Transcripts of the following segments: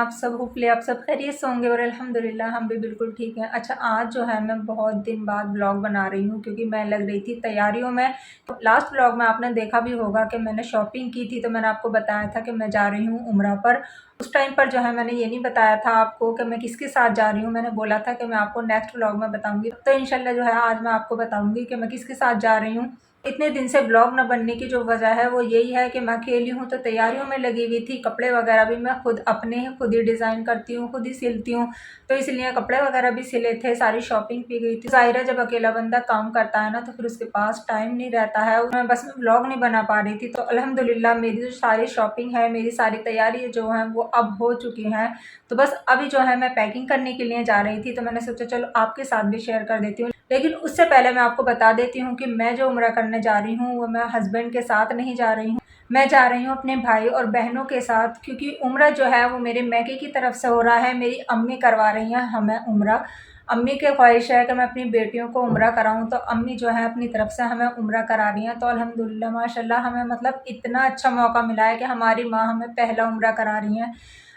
आप सब? होपफुली आप सब खैरियत से होंगे और अल्हम्दुलिल्लाह हम भी बिल्कुल ठीक हैं। अच्छा, आज जो है मैं बहुत दिन बाद ब्लॉग बना रही हूँ क्योंकि मैं लग रही थी तैयारियों में। तो लास्ट ब्लॉग में आपने देखा भी होगा कि मैंने शॉपिंग की थी, तो मैंने आपको बताया था कि मैं जा रही हूँ उम्रा पर। उस टाइम पर जो है मैंने ये नहीं बताया था आपको कि मैं किसके साथ जा रही हूँ। मैंने बोला था कि मैं आपको नेक्स्ट ब्लॉग में बताऊँगी। तो इंशाल्लाह जो है आज मैं आपको बताऊँगी कि मैं किसके साथ जा रही हूँ। इतने दिन से ब्लॉग न बनने की जो वजह है वो यही है कि मैं अकेली हूँ, तो तैयारियों में लगी हुई थी। कपड़े वगैरह भी मैं खुद ही डिज़ाइन करती हूँ, खुद ही सिलती हूँ, तो इसलिए कपड़े वगैरह भी सिले थे, सारी शॉपिंग की गई थी। ज़ाहिर है जब अकेला बंदा काम करता है ना तो फिर उसके पास टाइम नहीं रहता है। मैं बस ब्लॉग नहीं बना पा रही थी। तो अल्हम्दुलिल्लाह मेरी जो सारी शॉपिंग है, मेरी सारी तैयारी जो है वो अब हो चुकी हैं। तो बस अभी जो है मैं पैकिंग करने के लिए जा रही थी, तो मैंने सोचा चलो आपके साथ भी शेयर कर देती हूँ। लेकिन उससे पहले मैं आपको बता देती हूँ कि मैं जो उम्रा करने जा रही हूँ वो मैं हस्बैंड के साथ नहीं जा रही हूँ। मैं जा रही हूँ अपने भाई और बहनों के साथ, क्योंकि उम्रा जो है वो मेरे मैके की तरफ से हो रहा है। मेरी अम्मी करवा रही हैं हमें उम्रा। अम्मी की ख्वाहिश है कि मैं अपनी बेटियों को उम्रा कराऊँ, तो अम्मी जो है अपनी तरफ से हमें उम्रा करा रही हैं। तो अल्हम्दुलिल्लाह माशाल्लाह हमें मतलब इतना अच्छा मौका मिला है कि हमारी माँ हमें पहला उम्रा करा रही हैं।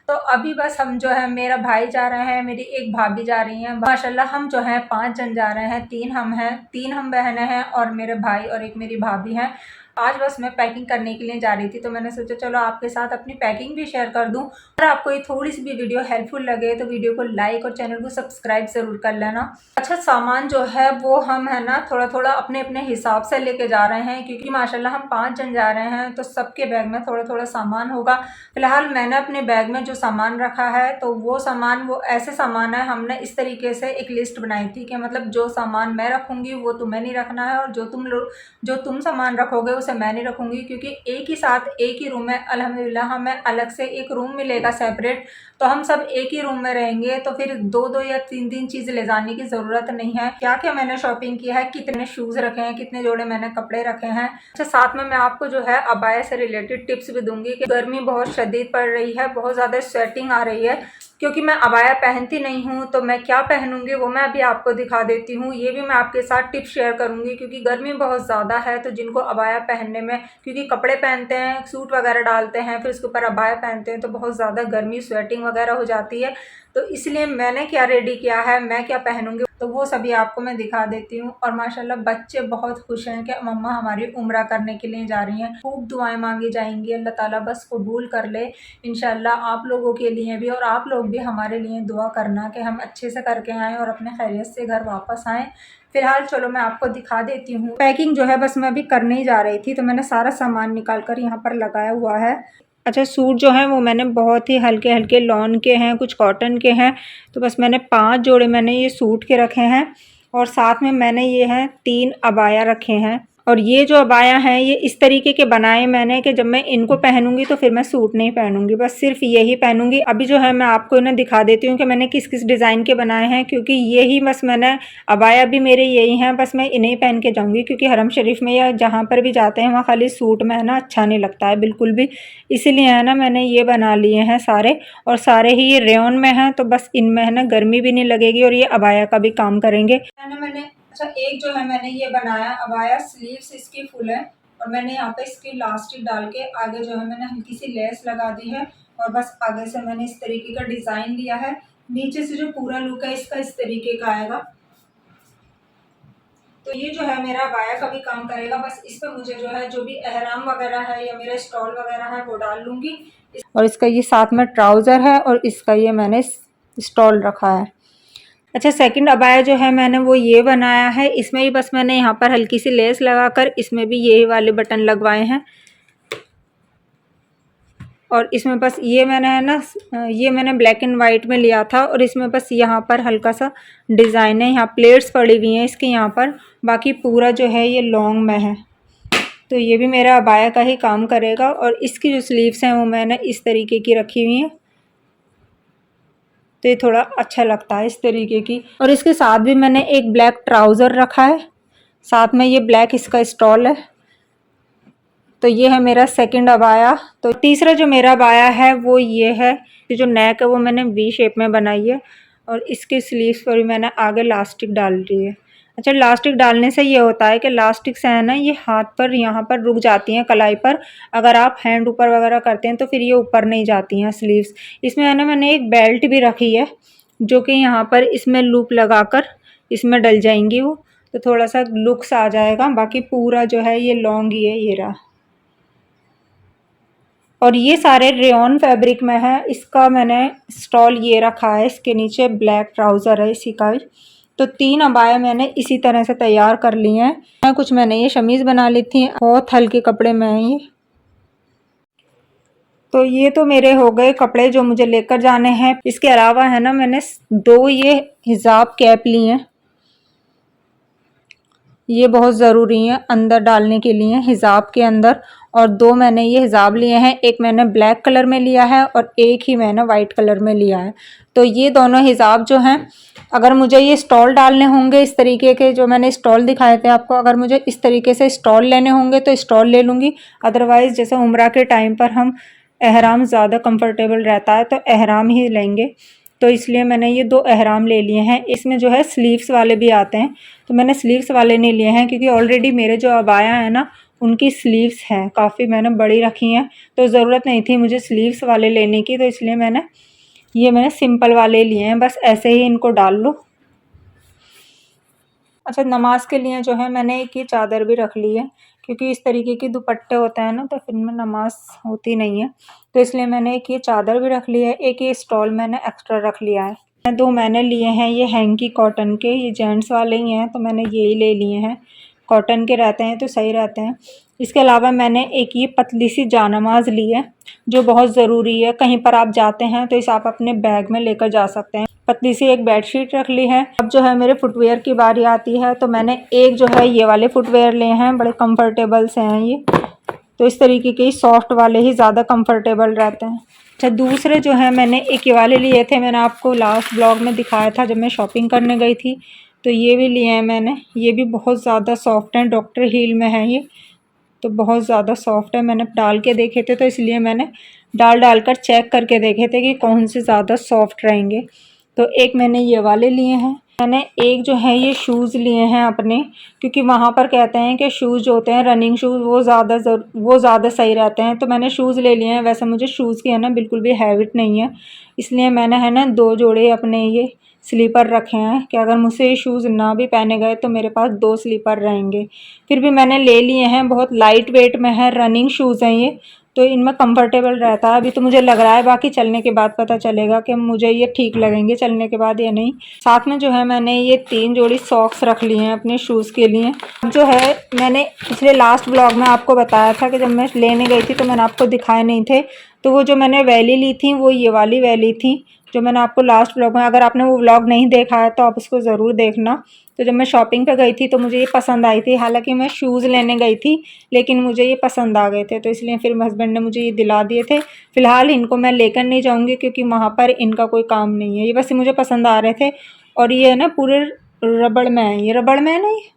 तो अभी बस हम जो है, मेरा भाई जा रहे हैं, मेरी एक भाभी जा रही हैं। माशाल्लाह हम जो हैं 5 जन जा रहे हैं। 3 हम हैं, 3 हम बहनें हैं और मेरे भाई और एक मेरी भाभी हैं। आज बस मैं पैकिंग करने के लिए जा रही थी, तो मैंने सोचा चलो आपके साथ अपनी पैकिंग भी शेयर कर दूं। अगर आपको ये थोड़ी सी भी वीडियो हेल्पफुल लगे तो वीडियो को लाइक और चैनल को सब्सक्राइब ज़रूर कर लेना। अच्छा, सामान जो है वो हम है ना थोड़ा थोड़ा अपने अपने हिसाब से लेके जा रहे हैं, क्योंकि माशाल्लाह हम 5 जन जा रहे हैं, तो सबके बैग में थोड़ा थोड़ा सामान होगा। फिलहाल मैंने अपने बैग में जो सामान रखा है तो वो सामान वो ऐसे सामान है, हमने इस तरीके से एक लिस्ट बनाई थी कि मतलब जो सामान मैं रखूँगी वो तुम्हें नहीं रखना है, और जो तुम सामान रखोगे उसे मैं नहीं रखूँगी, क्योंकि एक ही साथ एक ही रूम में अल्हम्दुलिल्लाह हमें अलग से एक रूम मिलेगा सेपरेट। तो हम सब एक ही रूम में रहेंगे, तो फिर 2-2 या 3-3 चीज़ ले जाने की ज़रूरत नहीं है। क्या क्या मैंने शॉपिंग की है, कितने शूज़ रखे हैं, कितने जोड़े मैंने कपड़े रखे हैं। अच्छा, साथ में मैं आपको जो है अबाया से रिलेटेड टिप्स भी दूंगी कि गर्मी बहुत शदीद पड़ रही है, बहुत ज़्यादा स्वेटिंग आ रही है। क्योंकि मैं अबाया पहनती नहीं हूँ तो मैं क्या पहनूंगी वो मैं अभी आपको दिखा देती हूँ। ये भी मैं आपके साथ टिप शेयर करूंगी, क्योंकि गर्मी बहुत ज़्यादा है। तो जिनको अबाया पहनने में, क्योंकि कपड़े पहनते हैं, सूट वगैरह डालते हैं, फिर उसके ऊपर अबाया पहनते हैं, तो बहुत ज़्यादा गर्मी स्वेटिंग वगैरह हो जाती है। तो इसलिए मैंने क्या रेडी किया है, मैं क्या पहनूंगी, तो वो सभी आपको मैं दिखा देती हूँ। और माशाल्लाह बच्चे बहुत खुश हैं कि मम्मा हमारी उम्रा करने के लिए जा रही हैं। खूब दुआएं मांगी जाएंगी, अल्लाह ताला बस कबूल कर ले इंशाल्लाह आप लोगों के लिए भी, और आप लोग भी हमारे लिए दुआ करना कि हम अच्छे से करके आएँ और अपने खैरियत से घर वापस आएँ। फिलहाल चलो मैं आपको दिखा देती हूँ। पैकिंग जो है बस मैं अभी करने ही जा रही थी, तो मैंने सारा सामान निकाल कर यहाँ पर लगाया हुआ है। अच्छा, सूट जो हैं वो मैंने बहुत ही हल्के हल्के लॉन के हैं, कुछ कॉटन के हैं। तो बस मैंने 5 जोड़े मैंने ये सूट के रखे हैं, और साथ में मैंने ये हैं 3 अबाया रखे हैं। और ये जो अबाया हैं ये इस तरीके के बनाए मैंने कि जब मैं इनको पहनूंगी तो फिर मैं सूट नहीं पहनूंगी, बस सिर्फ यही पहनूंगी। अभी जो है मैं आपको इन्हें दिखा देती हूँ कि मैंने किस किस डिज़ाइन के बनाए हैं, क्योंकि यही बस मैंने अबाया भी मेरे यही हैं, बस मैं इन्हें पहन के जाऊँगी। क्योंकि हरम शरीफ में या जहाँ पर भी जाते हैं वहाँ खाली सूट में है ना अच्छा नहीं लगता है बिल्कुल भी, इसीलिए है ना मैंने ये बना लिए हैं सारे। और सारे ही ये रेयन में हैं, तो बस इनमें है ना गर्मी भी नहीं लगेगी और ये अबाया का भी काम करेंगे। मैंने अच्छा, एक जो है मैंने ये बनाया अबाया, स्लीव्स इसकी फुल है, और मैंने यहाँ पे इसकी इलास्टिक डाल के आगे जो है मैंने हल्की सी लेस लगा दी है, और बस आगे से मैंने इस तरीके का डिज़ाइन दिया है। नीचे से जो पूरा लुक है इसका इस तरीके का आएगा। तो ये जो है मेरा अबाया का भी काम करेगा। बस इस पर मुझे जो है जो भी एहराम वगैरह है या मेरा स्टॉल वगैरह है वो डाल लूँगी। और इसका ये साथ में ट्राउज़र है, और इसका ये मैंने स्टॉल रखा है। अच्छा, सेकंड अबाया जो है मैंने वो ये बनाया है। इसमें भी बस मैंने यहाँ पर हल्की सी लेस लगाकर इसमें भी यही वाले बटन लगवाए हैं, और इसमें बस ये मैंने है ना ये मैंने ब्लैक एंड वाइट में लिया था, और इसमें बस यहाँ पर हल्का सा डिज़ाइन है, यहाँ प्लेट्स पड़ी हुई हैं इसके यहाँ पर, बाकी पूरा जो है ये लॉन्ग में है। तो ये भी मेरा अबाया का ही काम करेगा। और इसकी जो स्लीव्स हैं वो मैंने इस तरीके की रखी हुई हैं, तो ये थोड़ा अच्छा लगता है इस तरीके की। और इसके साथ भी मैंने एक ब्लैक ट्राउज़र रखा है, साथ में ये ब्लैक इसका स्टॉल है। तो ये है मेरा सेकंड अबाया। तो तीसरा जो मेरा अबाया है वो ये है, जो नेक है वो मैंने वी शेप में बनाई है, और इसके स्लीव्स पर भी मैंने आगे इलास्टिक डाल दी है। अच्छा, लास्टिक डालने से ये होता है कि लास्टिक से है ना ये हाथ पर यहाँ पर रुक जाती हैं कलाई पर। अगर आप हैंड ऊपर वगैरह करते हैं तो फिर ये ऊपर नहीं जाती हैं स्लीव्स। इसमें है ना मैंने एक बेल्ट भी रखी है जो कि यहाँ पर इसमें लूप लगाकर इसमें डल जाएंगी वो, तो थोड़ा सा लुक्स आ जाएगा। बाकी पूरा जो है ये लॉन्ग ही है, ये रहा। और ये सारे रेयॉन फैब्रिक में है। इसका मैंने स्टॉल ये रखा है, इसके नीचे ब्लैक ट्राउज़र है इसी का भी। तो 3 अबाया मैंने इसी तरह से तैयार कर लिए हैं। कुछ मैंने ये शमीज़ बना ली थी, बहुत हल्के कपड़े में हैं ये। तो ये तो मेरे हो गए कपड़े जो मुझे लेकर जाने हैं। इसके अलावा है ना मैंने 2 ये हिजाब कैप ली हैं, ये बहुत ज़रूरी है अंदर डालने के लिए हिजाब के अंदर। और 2 मैंने ये हिजाब लिए हैं, एक मैंने ब्लैक कलर में लिया है और एक ही मैंने वाइट कलर में लिया है। तो ये दोनों हिजाब जो हैं, अगर मुझे ये स्टॉल डालने होंगे इस तरीके के जो मैंने स्टॉल दिखाए थे आपको, अगर मुझे इस तरीके से स्टॉल लेने होंगे तो स्टॉल ले लूँगी। अदरवाइज़ जैसे उम्रा के टाइम पर हम एहराम ज़्यादा कंफर्टेबल रहता है तो एहराम ही लेंगे, तो इसलिए मैंने ये 2 एहराम ले लिए हैं। इसमें जो है स्लीव्स वाले भी आते हैं, तो मैंने स्लीव्स वाले नहीं लिए हैं क्योंकि ऑलरेडी मेरे जो अबाया है ना उनकी स्लीव्स हैं, काफ़ी मैंने बड़ी रखी हैं, तो ज़रूरत नहीं थी मुझे स्लीव्स वाले लेने की। तो इसलिए मैंने सिंपल वाले लिए हैं, बस ऐसे ही इनको डाल लो। अच्छा, नमाज के लिए जो है मैंने एक ये चादर भी रख ली है क्योंकि इस तरीके के दुपट्टे होते हैं ना तो फिर में नमाज होती नहीं है, तो इसलिए मैंने एक ये चादर भी रख ली है। एक ये स्टॉल मैंने एक्स्ट्रा रख लिया है। 2 मैंने लिए हैं ये हैंकी कॉटन के, ये जेंट्स वाले ही हैं तो मैंने ये ही ले लिए हैं। कॉटन के रहते हैं तो सही रहते हैं। इसके अलावा मैंने एक ये पतली सी जानमाज़ ली है जो बहुत ज़रूरी है, कहीं पर आप जाते हैं तो इसे आप अपने बैग में लेकर जा सकते हैं। पतली सी एक बेडशीट रख ली है। अब जो है मेरे फुटवेयर की बारी आती है, तो मैंने एक जो है ये वाले फुटवेयर लिए हैं, बड़े कंफर्टेबल से हैं ये, तो इस तरीके के सॉफ्ट वाले ही ज़्यादा कंफर्टेबल रहते हैं। अच्छा, दूसरे जो है मैंने एक ये वाले लिए थे, मैंने आपको लास्ट ब्लॉग में दिखाया था जब मैं शॉपिंग करने गई थी, तो ये भी लिए हैं मैंने। ये भी बहुत ज़्यादा सॉफ्ट हैं, डॉक्टर हील में है ये, तो बहुत ज़्यादा सॉफ्ट है। मैंने डाल के देखे थे तो इसलिए मैंने डाल कर चेक करके देखे थे कि कौन से ज़्यादा सॉफ्ट रहेंगे। तो एक मैंने ये वाले लिए हैं। मैंने एक जो है ये शूज़ लिए हैं अपने, क्योंकि वहाँ पर कहते हैं कि शूज़ जो होते हैं रनिंग शूज़ वो ज़्यादा सही रहते हैं, तो मैंने शूज़ ले लिए हैं। वैसे मुझे शूज़ की है ना बिल्कुल भी हैबिट नहीं है, इसलिए मैंने है ना 2 जोड़े अपने ये स्लीपर रखे हैं कि अगर मुझसे ये शूज़ ना भी पहने गए तो मेरे पास 2 स्लीपर रहेंगे। फिर भी मैंने ले लिए हैं, बहुत लाइट वेट में है, रनिंग शूज़ हैं ये, तो इनमें कंफर्टेबल रहता है। अभी तो मुझे लग रहा है, बाकी चलने के बाद पता चलेगा कि मुझे ये ठीक लगेंगे चलने के बाद या नहीं। साथ में जो है मैंने ये 3 जोड़ी सॉक्स रख लिए हैं अपने शूज़ के लिए। जो है मैंने पिछले लास्ट ब्लॉग में आपको बताया था कि जब मैं लेने गई थी तो मैंने आपको दिखाए नहीं थे, तो वो जो मैंने वैली ली थी वो ये वाली वैली थी जो मैंने आपको लास्ट ब्लॉग में, अगर आपने वो व्लॉग नहीं देखा है तो आप उसको ज़रूर देखना। तो जब मैं शॉपिंग पे गई थी तो मुझे ये पसंद आई थी, हालांकि मैं शूज़ लेने गई थी लेकिन मुझे ये पसंद आ गए थे, तो इसलिए फिर हस्बैंड ने मुझे ये दिला दिए थे। फ़िलहाल इनको मैं लेकर नहीं जाऊँगी क्योंकि वहाँ पर इनका कोई काम नहीं है, ये बस मुझे पसंद आ रहे थे। और ये है ना पूरे रबड़ में है, ये रबड़ में है ना, ये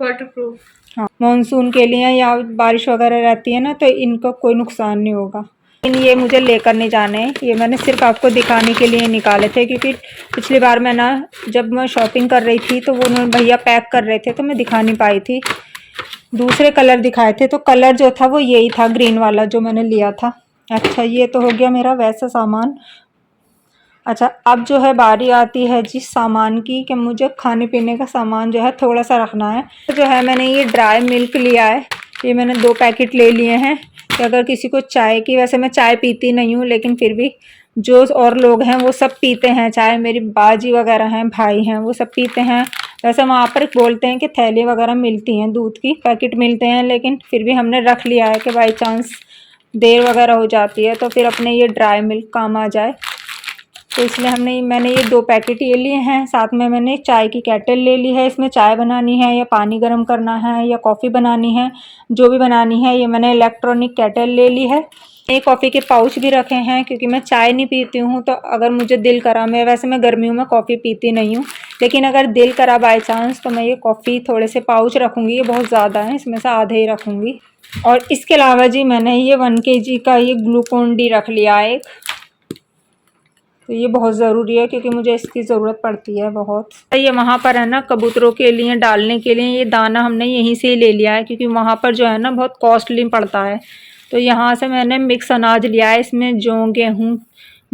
वाटरप्रूफ, हाँ, मानसून के लिए या बारिश वगैरह रहती है ना तो इनका कोई नुकसान नहीं होगा। लेकिन ये मुझे लेकर नहीं जाने हैं, ये मैंने सिर्फ आपको दिखाने के लिए निकाले थे क्योंकि पिछली बार मैं ना जब मैं शॉपिंग कर रही थी तो वो उन्होंने भैया पैक कर रहे थे तो मैं दिखा नहीं पाई थी। दूसरे कलर दिखाए थे तो कलर जो था वो यही था, ग्रीन वाला जो मैंने लिया था। अच्छा, ये तो हो गया मेरा वैसा सामान। अच्छा, अब जो है बारी आती है जिस सामान की कि मुझे खाने पीने का सामान जो है थोड़ा सा रखना है। तो जो है मैंने ये ड्राई मिल्क लिया है, ये मैंने 2 पैकेट ले लिए हैं कि अगर किसी को चाय की, वैसे मैं चाय पीती नहीं हूँ लेकिन फिर भी जो और लोग हैं वो सब पीते हैं चाय, मेरी बाजी वगैरह हैं, भाई हैं, वो सब पीते हैं। वैसे वहाँ पर बोलते हैं कि थैली वगैरह मिलती हैं, दूध की पैकेट मिलते हैं, लेकिन फिर भी हमने रख लिया है कि बाई चांस देर वगैरह हो जाती है तो फिर अपने ये ड्राई मिल्क काम आ जाए, तो इसलिए मैंने ये 2 पैकेट ये लिए हैं। साथ में मैंने चाय की केटल ले ली है, इसमें चाय बनानी है या पानी गर्म करना है या कॉफ़ी बनानी है, जो भी बनानी है। ये मैंने इलेक्ट्रॉनिक केटल ले ली है। एक कॉफ़ी के पाउच भी रखे हैं क्योंकि मैं चाय नहीं पीती हूँ, तो अगर मुझे दिल करा, वैसे मैं गर्मियों में कॉफ़ी पीती नहीं हूँ, लेकिन अगर दिल करा बाई चांस तो मैं ये कॉफ़ी थोड़े से पाउच रखूँगी, ये बहुत ज़्यादा है, इसमें से आधे ही रखूँगी। और इसके अलावा जी मैंने ये 1 kg का ये ग्लूकोन डी रख लिया है एक, तो ये बहुत ज़रूरी है क्योंकि मुझे इसकी ज़रूरत पड़ती है बहुत। ये वहाँ पर है ना कबूतरों के लिए डालने के लिए ये दाना हमने यहीं से ही ले लिया है, क्योंकि वहाँ पर जो है ना बहुत कॉस्टली पड़ता है। तो यहाँ से मैंने मिक्स अनाज लिया है, इसमें जौ, गेहूँ,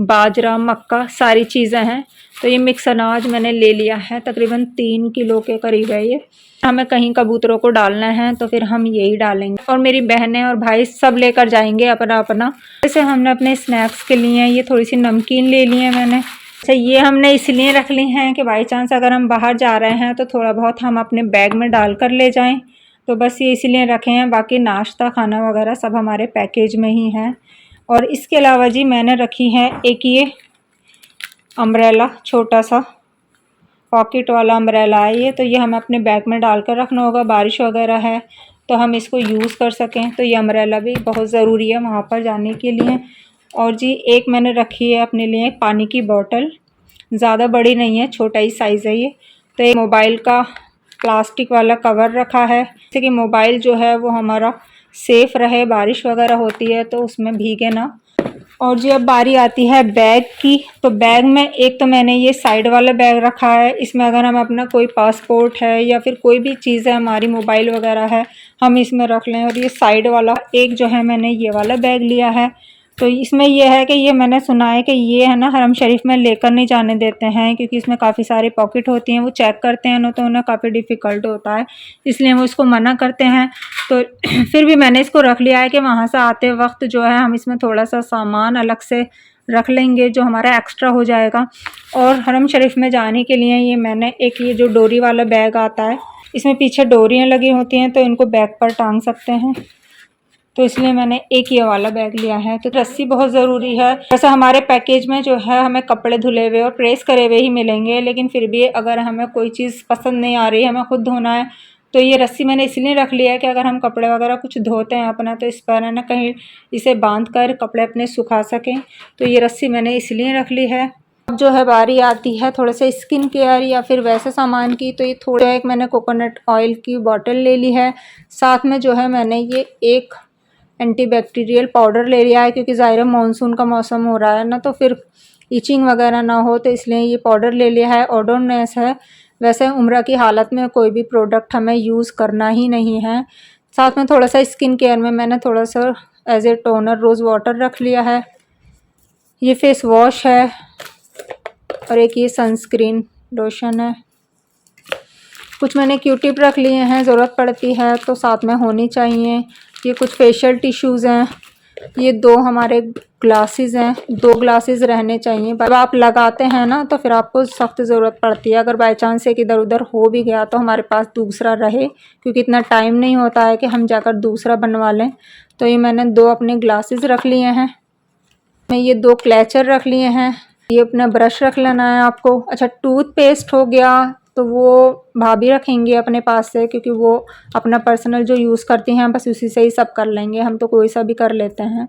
बाजरा, मक्का सारी चीज़ें हैं। तो ये मिक्स अनाज मैंने ले लिया है, तकरीबन 3 किलो के करीब है ये। हमें कहीं कबूतरों को डालना है तो फिर हम यही डालेंगे, और मेरी बहनें और भाई सब लेकर जाएंगे अपना अपना। जैसे हमने अपने स्नैक्स के लिए ये थोड़ी सी नमकीन ले ली है मैंने। अच्छा, ये हमने इसलिए रख ली हैं कि बाई चांस अगर हम बाहर जा रहे हैं तो थोड़ा बहुत हम अपने बैग में डाल कर ले जाएं, तो बस ये इसलिए रखे हैं। बाकी नाश्ता खाना वगैरह सब हमारे पैकेज में ही है। और इसके अलावा जी मैंने रखी है एक ये अम्ब्रेला, छोटा सा पॉकेट वाला अम्ब्रेला है ये। तो ये हमें अपने बैग में डाल कर रखना होगा, बारिश वगैरह है तो हम इसको यूज़ कर सकें। तो ये अम्ब्रेला भी बहुत ज़रूरी है वहाँ पर जाने के लिए। और जी एक मैंने रखी है अपने लिए पानी की बोतल, ज़्यादा बड़ी नहीं है, छोटा ही साइज़ है ये। तो एक मोबाइल का प्लास्टिक वाला कवर रखा है, जैसे कि मोबाइल जो है वो हमारा सेफ़ रहे, बारिश वगैरह होती है तो उसमें भीगे ना। और जी अब बारी आती है बैग की। तो बैग में एक तो मैंने ये साइड वाला बैग रखा है, इसमें अगर हम अपना कोई पासपोर्ट है या फिर कोई भी चीज़ है हमारी, मोबाइल वगैरह है, हम इसमें रख लें। और ये साइड वाला एक जो है मैंने ये वाला बैग लिया है। तो इसमें यह है कि ये मैंने सुना है कि ये है ना हरम शरीफ में लेकर नहीं जाने देते हैं, क्योंकि इसमें काफ़ी सारी पॉकेट होती हैं, वो चेक करते हैं ना तो उन्हें काफ़ी डिफ़िकल्ट होता है, इसलिए वो इसको मना करते हैं। तो फिर भी मैंने इसको रख लिया है कि वहाँ से आते वक्त जो है हम इसमें थोड़ा सा सामान अलग से रख लेंगे जो हमारा एक्स्ट्रा हो जाएगा। और हरम शरीफ में जाने के लिए ये मैंने एक ये जो डोरी वाला बैग आता है, इसमें पीछे डोरियाँ लगी होती हैं तो इनको बैग पर टांग सकते हैं, तो इसलिए मैंने एक ये वाला बैग लिया है। तो रस्सी बहुत ज़रूरी है। वैसे हमारे पैकेज में जो है हमें कपड़े धुले हुए और प्रेस करे हुए ही मिलेंगे, लेकिन फिर भी अगर हमें कोई चीज़ पसंद नहीं आ रही, हमें खुद धोना है, तो ये रस्सी मैंने इसलिए रख लिया है कि अगर हम कपड़े वगैरह कुछ धोते हैं अपना तो इस पर है ना कहीं इसे बांध कर कपड़े अपने सुखा सकें। तो ये रस्सी मैंने इसलिए रख ली है। अब जो है बारी आती है थोड़ा सा स्किन केयर या फिर वैसे सामान की। तो ये थोड़ा एक मैंने कोकोनट ऑयल की बॉटल ले ली है, साथ में जो है मैंने ये एक एंटीबैक्टीरियल पाउडर ले लिया है, क्योंकि ज़ाहिर मानसून का मौसम हो रहा है ना, तो फिर ईचिंग वगैरह ना हो, तो इसलिए ये पाउडर ले लिया है। ओडोनेस है। वैसे उम्र की हालत में कोई भी प्रोडक्ट हमें यूज़ करना ही नहीं है। साथ में थोड़ा सा स्किन केयर में मैंने थोड़ा सा as a toner rose water रख लिया है। ये फेस वॉश है और एक ये सनस्क्रीन लोशन है। कुछ मैंने क्यूटिप रख लिए हैं, ज़रूरत पड़ती है तो साथ में होनी चाहिए। ये कुछ फेशियल टिश्यूज़ हैं। ये 2 हमारे ग्लासेस हैं, 2 ग्लासेस रहने चाहिए। जब आप लगाते हैं ना तो फिर आपको सख्त ज़रूरत पड़ती है, अगर बाई चांस एक इधर उधर हो भी गया तो हमारे पास दूसरा रहे, क्योंकि इतना टाइम नहीं होता है कि हम जाकर दूसरा बनवा लें। तो ये मैंने 2 अपने ग्लासेस रख लिए हैं। मैं ये 2 क्लचर रख लिए हैं। ये अपना ब्रश रख लेना है आपको। अच्छा, टूथपेस्ट हो गया तो वो भाभी रखेंगे अपने पास से, क्योंकि वो अपना पर्सनल जो यूज़ करती हैं बस उसी से ही सब कर लेंगे। हम तो कोई सा भी कर लेते हैं,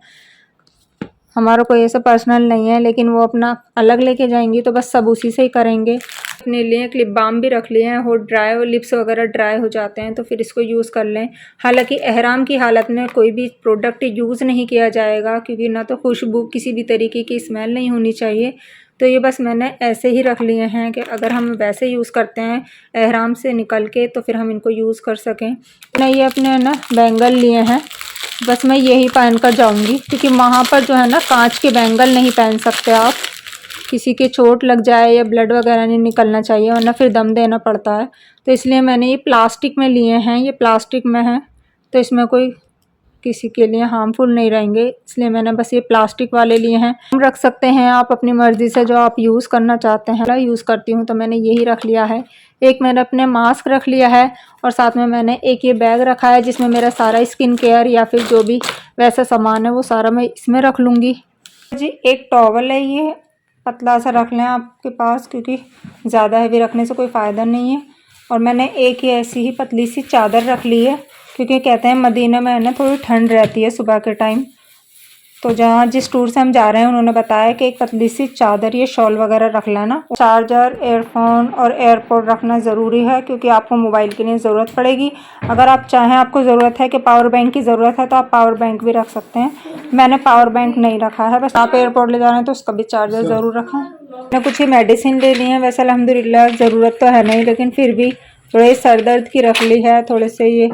हमारा कोई ऐसा पर्सनल नहीं है, लेकिन वो अपना अलग लेके जाएंगी तो बस सब उसी से ही करेंगे। अपने लिए लिप बाम भी रख लिए हैं, हो ड्राई और लिप्स वगैरह ड्राई हो जाते हैं तो फिर इसको यूज़ कर लें। हालांकि एहराम की हालत में कोई भी प्रोडक्ट यूज़ नहीं किया जाएगा, क्योंकि ना तो खुशबू, किसी भी तरीके की स्मेल नहीं होनी चाहिए। तो ये बस मैंने ऐसे ही रख लिए हैं कि अगर हम वैसे यूज़ करते हैं एहराम से निकल के तो फिर हम इनको यूज़ कर सकें। मैं ये अपने ना बैंगल लिए हैं, बस मैं यही पहन कर जाऊँगी, क्योंकि वहाँ पर जो है ना कांच के बैंगल नहीं पहन सकते आप, किसी के चोट लग जाए या ब्लड वगैरह नहीं निकलना चाहिए, वरना फिर दम देना पड़ता है। तो इसलिए मैंने ये प्लास्टिक में लिए हैं, ये प्लास्टिक में हैं तो इसमें कोई किसी के लिए हार्मफुल नहीं रहेंगे, इसलिए मैंने बस ये प्लास्टिक वाले लिए हैं। हम रख सकते हैं आप अपनी मर्ज़ी से जो आप यूज़ करना चाहते हैं। यूज़ करती हूँ तो मैंने यही रख लिया है। एक मैंने अपने मास्क रख लिया है और साथ में मैंने एक ये बैग रखा है जिसमें मेरा सारा स्किन केयर या फिर जो भी वैसा सामान है वो सारा मैं इसमें रख लूँगी। जी एक टॉवल है, ये पतला सा रख लें आपके पास, क्योंकि ज़्यादा हैवी रखने से कोई फ़ायदा नहीं है। और मैंने एक ये ऐसी ही पतली सी चादर रख ली है, क्योंकि कहते हैं मदीना में है ना थोड़ी ठंड रहती है सुबह के टाइम, तो जहाँ जिस टूर से हम जा रहे हैं उन्होंने बताया कि एक पतली सी चादर, ये शॉल वगैरह रख लेना, चार्जर, एयरफोन और एयरपोर्ट रखना ज़रूरी है क्योंकि आपको मोबाइल के लिए ज़रूरत पड़ेगी। अगर आप चाहें, आपको ज़रूरत है कि पावर बैंक की ज़रूरत है तो आप पावर बैंक भी रख सकते हैं। मैंने पावर बैंक नहीं रखा है, बस आप एयरपोर्ट ले जा रहे हैं तो उसका भी चार्जर ज़रूर रखें। मैंने कुछ ही मेडिसिन ले ली है, वैसे अल्हम्दुलिल्लाह ज़रूरत तो है नहीं, लेकिन फिर भी थोड़े सर दर्द की रख ली है, थोड़े से ये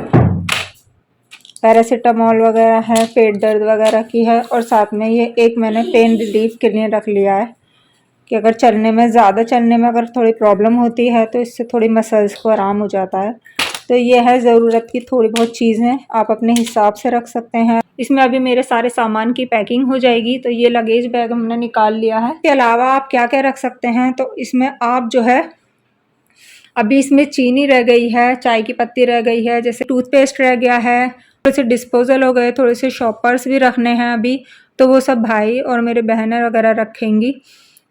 पैरासीटामोल वगैरह है, पेट दर्द वगैरह की है, और साथ में ये एक मैंने पेन रिलीफ के लिए रख लिया है कि अगर चलने में ज़्यादा चलने में अगर थोड़ी प्रॉब्लम होती है तो इससे थोड़ी मसल्स को आराम हो जाता है। तो ये है ज़रूरत की थोड़ी बहुत चीज़ें, आप अपने हिसाब से रख सकते हैं। इसमें अभी मेरे सारे सामान की पैकिंग हो जाएगी, तो ये लगेज बैग हमने निकाल लिया है। इसके अलावा आप क्या क्या रख सकते हैं, तो इसमें आप जो है, अभी इसमें चीनी रह गई है, चाय की पत्ती रह गई है, जैसे टूथपेस्ट रह गया है, थोड़े से डिस्पोजल हो गए, थोड़े से शॉपर्स भी रखने हैं अभी, तो वो सब भाई और मेरे बहनें वगैरह रखेंगी,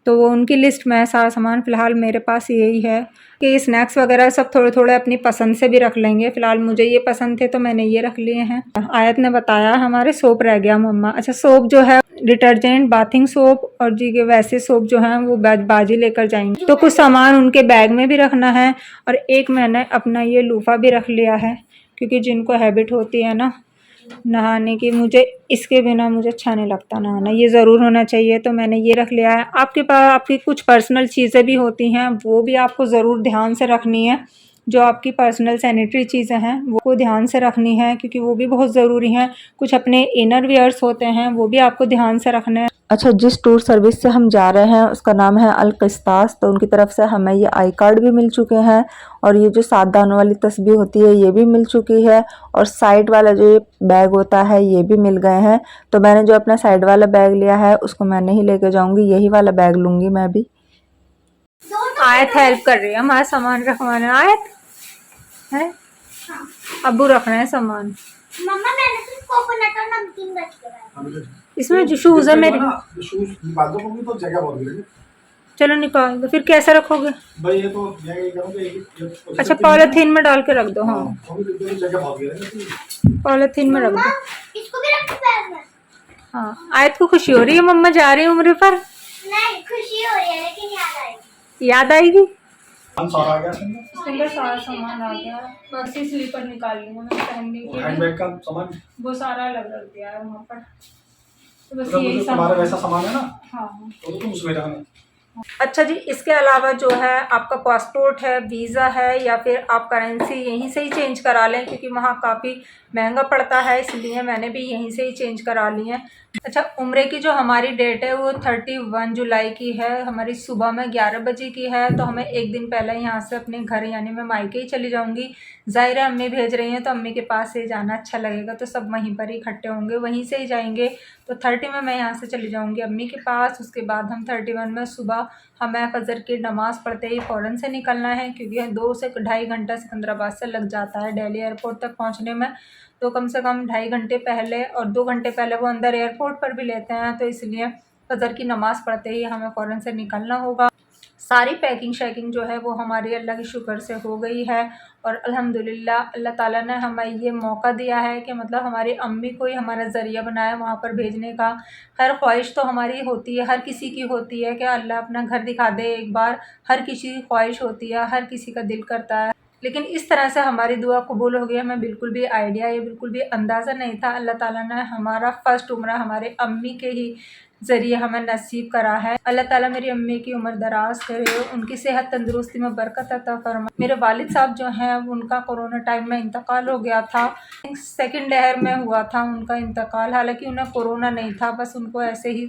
तो वो उनकी लिस्ट में है सारा सामान। फ़िलहाल मेरे पास यही है कि स्नैक्स वगैरह सब थोड़े थोड़े अपनी पसंद से भी रख लेंगे। फ़िलहाल मुझे ये पसंद थे तो मैंने ये रख लिए हैं। आयत ने बताया हमारे सोप रह गया मम्मा। अच्छा, सोप जो है डिटर्जेंट, बाथिंग सोप और जी के वैसे सोप जो हैं वो बाजी लेकर जाएंगे, तो कुछ सामान उनके बैग में भी रखना है। और एक मैंने अपना ये लूफा भी रख लिया है क्योंकि जिनको हैबिट होती है ना नहाने की, मुझे इसके बिना मुझे अच्छा नहीं लगता नहाना, ये ज़रूर होना चाहिए, तो मैंने ये रख लिया है। आपके पास आपकी कुछ पर्सनल चीज़ें भी होती हैं, वो भी आपको ज़रूर ध्यान से रखनी है। जो आपकी पर्सनल सैनिटरी चीज़ें हैं वो ध्यान से रखनी है क्योंकि वो भी बहुत ज़रूरी हैं। कुछ अपने इनर वेयर्स होते हैं वो भी आपको ध्यान से रखने हैं। अच्छा, जिस टूर सर्विस से हम जा रहे हैं उसका नाम है अल क़िस्तास, तो उनकी तरफ से हमें ये आई कार्ड भी मिल चुके हैं और ये जो 7 दानों वाली तस्बीह होती है ये भी मिल चुकी है, और साइड वाला जो ये बैग होता है ये भी मिल गए हैं। तो मैंने जो अपना साइड वाला बैग लिया है उसको मैं नहीं लेके जाऊंगी, यही वाला बैग लूंगी मैं भी। आयत हेल्प कर रही है हमारा सामान रखवाने। आयत है, हाँ। अब्बू रख रहे हैं सामान। मम्मा मैंने सिर्फ कोकोनट और नमकीन रख के, इसमें जो शूज है मेरे, शूज निकाल दो तो जगह बहुत मिलेगी। चलो निकाल दो, फिर कैसे रखोगे भाई? ये तो करूंगा अच्छा, पॉलिथीन में डाल के रख दो। हाँ, जगह बहुत मिलेगी, पॉलिथीन में रख दो। इसको भी रख बैग में। हाँ, आयत को खुशी हो रही है मम्मा जा रही है उम्र पर। नहीं खुशी हो रही है लेकिन याद आएगी। याद आएगी। सारा आ गया, सारा सामान आ गया, बस ही स्लीपर निकाल ली मैंने पहनने के लिए। हैंडबैग का सामान वो सारा अलग रख दिया है वहाँ पर, तो बस तो यही तुम्हारा वैसा सामान है ना। हाँ, तो तुम उसमें रखना। अच्छा जी, इसके अलावा जो है आपका पासपोर्ट है, वीज़ा है, या फिर आप करेंसी यहीं से ही चेंज करा लें क्योंकि वहाँ काफ़ी महंगा पड़ता है, इसलिए मैंने भी यहीं से ही चेंज करा ली है। अच्छा, उम्रे की जो हमारी डेट है वो 31 जुलाई की है, हमारी सुबह में 11 बजे की है, तो हमें एक दिन पहले यहाँ से अपने घर यानी मैं मायके ही चली जाऊँगी। ज़ाहिर है अम्मी भेज रही हैं तो अम्मी के पास से जाना अच्छा लगेगा, तो सब वहीं पर ही इकट्ठे होंगे, वहीं से ही जाएंगे। तो 30 में मैं यहाँ से चली जाऊँगी अम्मी के पास, उसके बाद हम 31 में सुबह हमें फजर की नमाज़ पढ़ते ही फ़ौरन से निकलना है क्योंकि 2 से ढाई घंटा सिकंदराबाद से लग जाता है दिल्ली एयरपोर्ट तक पहुँचने में, तो कम से कम 2.5 घंटे पहले और 2 घंटे पहले वो अंदर एयरपोर्ट पर भी लेते हैं, तो इसलिए फजर की नमाज़ पढ़ते ही हमें फ़ौरन से निकलना होगा। सारी पैकिंग शैकिंग जो है वो हमारी अल्लाह की शुक्र से हो गई है, और अल्हम्दुलिल्लाह अल्लाह ताला ने हमें ये मौका दिया है कि मतलब हमारी अम्मी को ही हमारा ज़रिया बनाया वहाँ पर भेजने का। खैर ख्वाहिश तो हमारी होती है, हर किसी की होती है कि अल्लाह अपना घर दिखा दे एक बार, हर किसी की ख्वाहिश होती है, हर किसी का दिल करता है, लेकिन इस तरह से हमारी दुआ कबूल हो गई हमें बिल्कुल भी आइडिया, ये बिल्कुल भी अंदाज़ा नहीं था। अल्लाह ताला ने हमारा फ़र्स्ट उम्रा हमारे अम्मी के ही ज़रिए हमें नसीब करा है। अल्लाह ताला मेरी अम्मी की उम्र दराज करे, उनकी सेहत तंदुरुस्ती में बरकत अता फरमाए। मेरे वालिद साहब जो हैं उनका कोरोना टाइम में इंतकाल हो गया था, सेकंड लहर में हुआ था उनका इंतकाल, हालांकि उन्हें कोरोना नहीं था, बस उनको ऐसे ही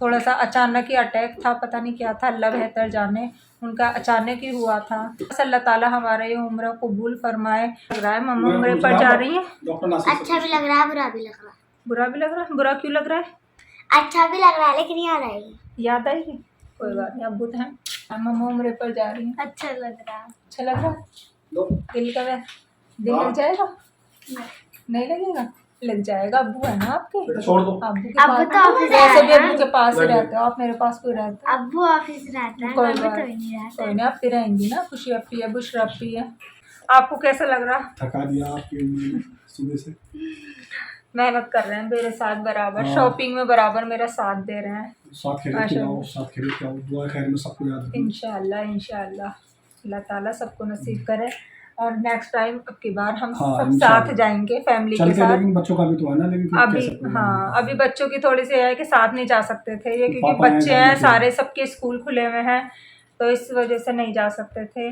थोड़ा सा अचानक ही अटैक था, पता नहीं क्या था, अल्लाह बेहतर जाने, उनका अचानक ही हुआ था। बस अल्लाह ताला हमारे ये उम्र कबूल फरमाए। लग रहा है मम्मा उम्र पर जा रही हैं, अच्छा भी लग रहा है बुरा भी लग रहा है। बुरा भी लग रहा है? बुरा क्यों लग रहा है? अच्छा भी लग रहा है लेकिन याद आएगी। याद आएगी, कोई बात नहीं, अब्बू तो हैं, मम्मा उम्र पर जा रही हैं। अच्छा लग रहा है। अच्छा लग रहा है? दिल का दिल लग जाएगा? नहीं लगेगा? लग जाएगा, अब्बू है ना आपके, छोड़ दो। अब्बू के अब्बू पास, तो ऑफिस वैसे भी रहता अब्बू के पास ही रहते हो आप, मेरे पास कोई रहता है? अब्बू ऑफिस रहता है, कोई अब्बू बात तो नहीं रहता। कोई नहीं, आप फिर रहेंगी ना, खुशी अपी है, बुशरा अपी है। आपको कैसा लग रहा? थका दिया आपकी सुबह से। मेहनत कर रहे हैं मेरे साथ बराबर, हाँ। शॉपिंग में बराबर मेरा साथ दे रहे हैं। साथ खरीद के जाओ, साथ खरीद के आओ, दुआ खैर में सबको याद रखना। इंशाल्लाह इंशाल्लाह अल्लाह ताला सबको नसीब करे। और नेक्स्ट टाइम अब की बार हम हाँ, सब इंशाल्लाह। साथ जाएंगे फैमिली चल के के, साथ। लेकिन बच्चों का भी तो है ना, लेकिन फिर अभी कैसे कोई हाँ, अभी बच्चों की थोड़ी सी है कि साथ नहीं जा सकते थे ये, क्योंकि पापा हैं बच्चे घर हैं में तो। सारे, सबके स्कूल खुले हुए हैं, तो इस वजह से नहीं जा सकते थे।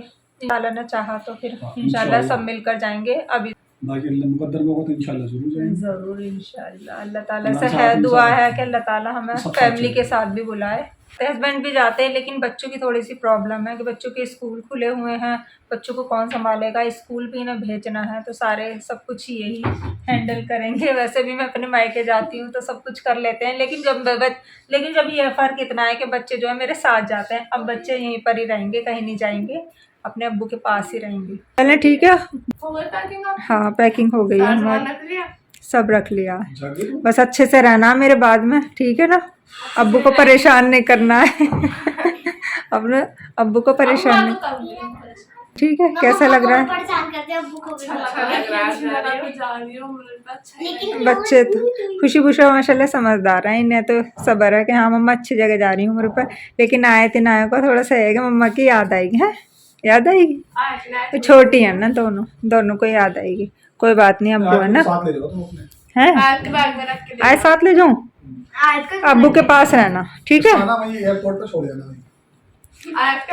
अल्लाह ने चाहा तो फिर हाँ, इंशाल्लाह इंशाल्लाह। सब मिलकर जाएंगे। अभी बाकी अल्लाह मुकद्दर में होगा तो इंशाल्लाह जरूर जाएंगे। ज़रूर इंशाल्लाह, अल्लाह ताला अल्लाह से साथ है, में दुआ साथ है कि अल्लाह ताला हमें सब साथ फैमिली के चलेंगे। साथ भी बुलाए। हस्बैंड भी जाते हैं, लेकिन बच्चों की थोड़ी सी प्रॉब्लम है कि बच्चों के स्कूल खुले हुए हैं, बच्चों को कौन संभालेगा, स्कूल भी इन्हें भेजना है, तो सारे सब कुछ यही हैंडल करेंगे। वैसे भी मैं अपने मायके जाती हूँ तो सब कुछ कर लेते हैं, लेकिन जब ये फ़र्क इतना है कि बच्चे जो है मेरे साथ जाते हैं। अब बच्चे यहीं पर ही रहेंगे, कहीं नहीं जाएंगे, अपने अब्बू के पास ही रहेंगे। चलें ठीक है, हो गई पैकिंग आपकी? हाँ पैकिंग हो गई है सामान हमारी, रख लिया? सब रख लिया। जागे तो बस अच्छे से रहना मेरे बाद में, ठीक है ना, अब्बू को परेशान नहीं करना है। अपने अब्बू को परेशान नहीं, ठीक है। कैसा लग रहा है? परेशान करते हैं अब्बू को भी। अच्छा लग रहा है, जा रही हूँ, मुझे तो अच्छा ही लेकिन बच्चे तो खुशी खुशी माशाल्लाह समझदार हैं, इन्हें तो सब्र है कि हाँ मम्मा अच्छी जगह जा रही हूँ मेरे पर। लेकिन आए दिन आए को थोड़ा सा है कि मम्मा की याद आएगी, है याद आएगी, तो छोटी है ना, दोनों को याद आएगी। कोई बात नहीं, अब्बू है ना, साथ ले जाओ तुम अपने। है आपके बैग में रख के आए साथ ले जाऊँ, आज का अब्बू के पास रहना, ठीक है। खाना वही एयरपोर्ट पे छोड़ देना वहीं।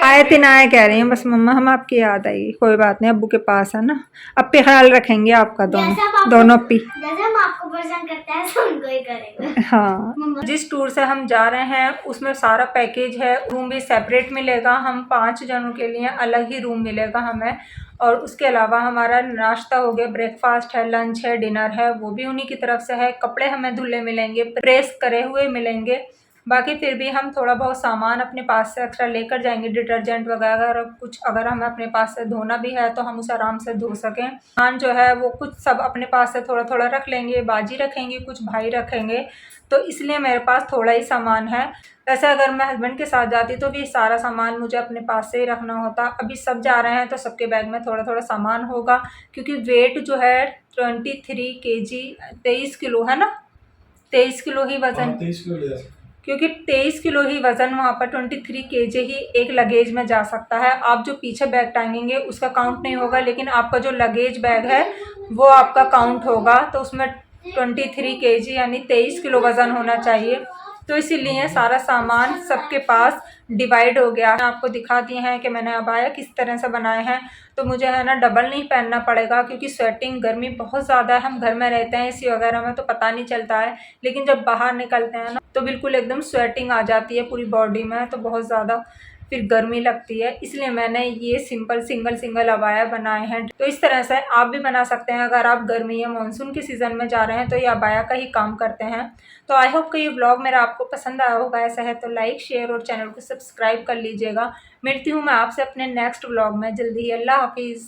आए दिन आए कह रही हैं बस मम्मा हम आपकी याद आएगी। कोई बात नहीं, अब्बू के पास है ना, अप्पी ख्याल रखेंगे आपका, दोनों अप्पी। जैसे हम आपको परेशान करते हैं तो उनको ही करेंगे। हाँ, जिस टूर से हम जा रहे हैं उसमें सारा पैकेज है, रूम भी सेपरेट मिलेगा, हम 5 जनों के लिए अलग ही रूम मिलेगा हमें। और उसके अलावा हमारा नाश्ता हो गया, ब्रेकफास्ट है, लंच है, डिनर है, वो भी उन्हीं की तरफ से है। कपड़े हमें धुले मिलेंगे, प्रेस करे हुए मिलेंगे। बाकी फिर भी हम थोड़ा बहुत सामान अपने पास से एक्स्ट्रा लेकर जाएंगे, डिटर्जेंट वगैरह कुछ, अगर हमें अपने पास से धोना भी है तो हम उसे आराम से धो सकें। सामान जो है वो कुछ सब अपने पास से थोड़ा थोड़ा रख लेंगे, बाजी रखेंगे, कुछ भाई रखेंगे, तो इसलिए मेरे पास थोड़ा ही सामान है। वैसे अगर मैं हस्बैंड के साथ जाती तो भी सारा सामान मुझे अपने पास से ही रखना होता। अभी सब जा रहे हैं तो सबके बैग में थोड़ा थोड़ा सामान होगा, क्योंकि वेट जो है 23 kg, 23 किलो है ना, 23 किलो ही वज़न, 23 किलो ले जा सकते। क्योंकि 23 किलो ही वज़न वहाँ पर 23 kg ही एक लगेज में जा सकता है। आप जो पीछे बैग टांगेंगे उसका काउंट नहीं होगा, लेकिन आपका जो लगेज बैग है वो आपका काउंट होगा, तो उसमें 23 kg यानी 23 किलो वज़न होना चाहिए। तो इसीलिए सारा सामान सबके पास डिवाइड हो गया। आपको दिखा दिए हैं कि मैंने अबाया किस तरह से बनाए हैं, तो मुझे है ना डबल नहीं पहनना पड़ेगा, क्योंकि स्वेटिंग गर्मी बहुत ज़्यादा है। हम घर में रहते हैं एसी वगैरह में तो पता नहीं चलता है, लेकिन जब बाहर निकलते हैं ना तो बिल्कुल एकदम स्वेटिंग आ जाती है पूरी बॉडी में, तो बहुत ज़्यादा फिर गर्मी लगती है। इसलिए मैंने ये सिंपल सिंगल अबाया बनाए हैं। तो इस तरह से आप भी बना सकते हैं। अगर आप गर्मी या मानसून के सीज़न में जा रहे हैं तो ये अबाया का ही काम करते हैं। तो आई होप कि ये व्लॉग मेरा आपको पसंद आया होगा। ऐसा है तो लाइक, शेयर और चैनल को सब्सक्राइब कर लीजिएगा। मिलती हूँ मैं आपसे अपने नेक्स्ट व्लॉग में जल्दी ही। अल्लाह हाफिज़।